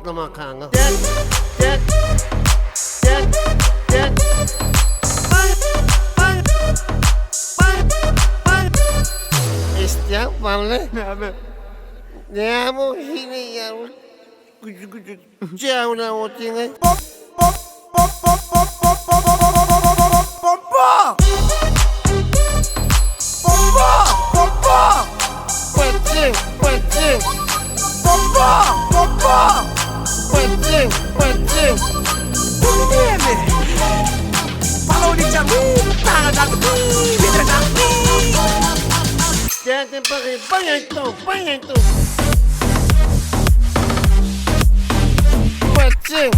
patlama kanka. Gel. İsteyen vallahi. Ne abi? Ne bu hile ya? Küçük. Cevla o tine. Pompa! Pıtı. Pompa! Pıtı. Bunu niye mi? Bana oynayacağım. Tanrıdan. Bitireceğim. Geldim bakayım. Banyato. Pıtı.